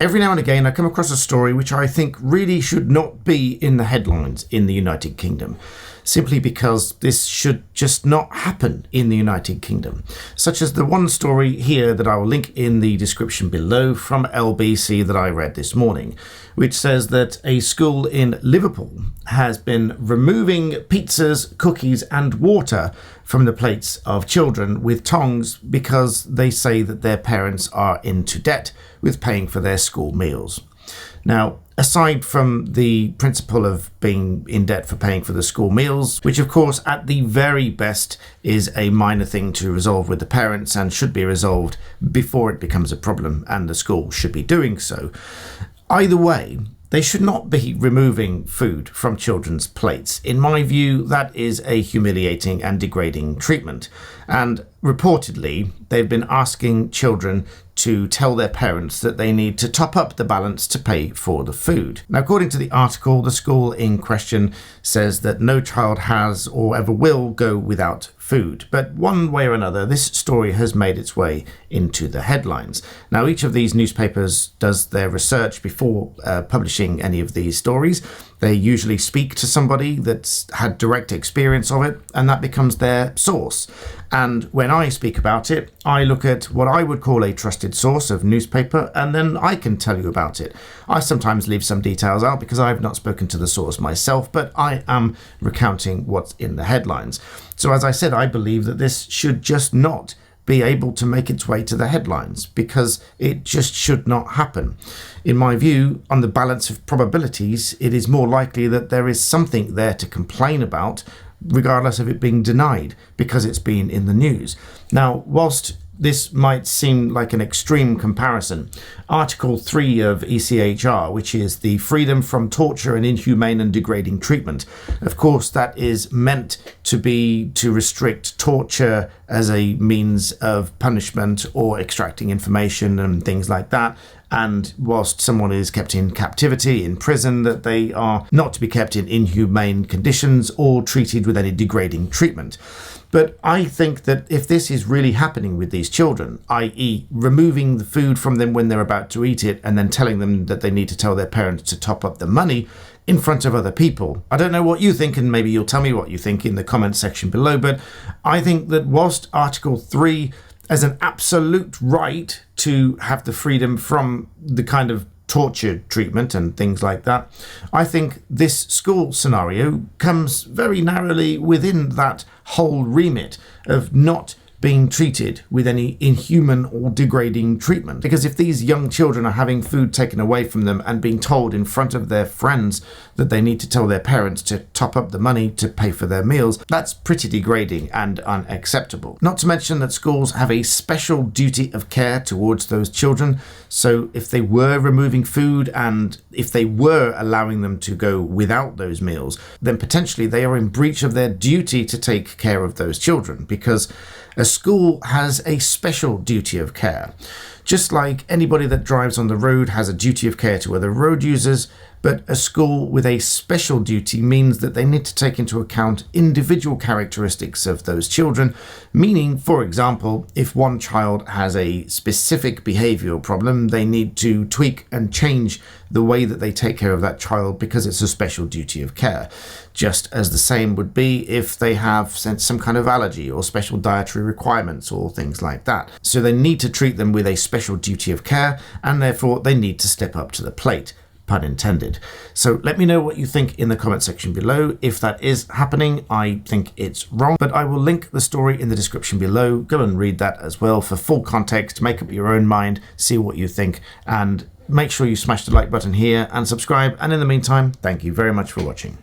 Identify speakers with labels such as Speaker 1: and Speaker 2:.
Speaker 1: Every now and again I come across a story which I think really should not be in the headlines in the United Kingdom, simply because this should just not happen in the United Kingdom, such as the one story here that I will link in the description below from LBC that I read this morning, which says that a school in Liverpool has been removing pizzas, cookies and water from the plates of children with tongs because they say that their parents are into debt with paying for their school meals. Now, aside from the principle of being in debt for paying for the school meals, which of course at the very best is a minor thing to resolve with the parents and should be resolved before it becomes a problem, and the school should be doing so, either way, they should not be removing food from children's plates. In my view, that is a humiliating and degrading treatment. And reportedly, they've been asking children to tell their parents that they need to top up the balance to pay for the food. Now, according to the article, the school in question says that no child has or ever will go without food. But one way or another, this story has made its way into the headlines. Now, each of these newspapers does their research before publishing any of these stories. They usually speak to somebody that's had direct experience of it, and that becomes their source. And when I speak about it, I look at what I would call a trusted source of newspaper, and then I can tell you about it. I sometimes leave some details out because I've not spoken to the source myself, but I am recounting what's in the headlines. So as I said, I believe that this should just not be able to make its way to the headlines, because it just should not happen. In my view, on the balance of probabilities, it is more likely that there is something there to complain about, regardless of it being denied, because it's been in the news. Now, whilst this might seem like an extreme comparison, Article 3 of ECHR, which is the freedom from torture and inhumane and degrading treatment, of course that is meant to be to restrict torture as a means of punishment or extracting information and things like that. And whilst someone is kept in captivity, in prison, that they are not to be kept in inhumane conditions or treated with any degrading treatment. But I think that if this is really happening with these children, i.e. removing the food from them when they're about to eat it and then telling them that they need to tell their parents to top up the money in front of other people. I don't know what you think, and maybe you'll tell me what you think in the comment section below, but I think that whilst Article 3 as an absolute right to have the freedom from the kind of torture treatment and things like that, I think this school scenario comes very narrowly within that whole remit of not being treated with any inhuman or degrading treatment. Because if these young children are having food taken away from them and being told in front of their friends that they need to tell their parents to top up the money to pay for their meals, that's pretty degrading and unacceptable. Not to mention that schools have a special duty of care towards those children. So if they were removing food and if they were allowing them to go without those meals, then potentially they are in breach of their duty to take care of those children, because a school has a special duty of care. Just like anybody that drives on the road has a duty of care to other road users, but a school with a special duty means that they need to take into account individual characteristics of those children, meaning, for example, if one child has a specific behavioural problem, they need to tweak and change the way that they take care of that child because it's a special duty of care. Just as the same would be if they have some kind of allergy or special dietary requirements or things like that. So they need to treat them with a special duty of care, and therefore they need to step up to the plate. Pun intended. So let me know what you think in the comment section below. If that is happening, I think it's wrong, but I will link the story in the description below. Go and read that as well for full context, make up your own mind, see what you think, and make sure you smash the like button here and subscribe. And in the meantime, thank you very much for watching.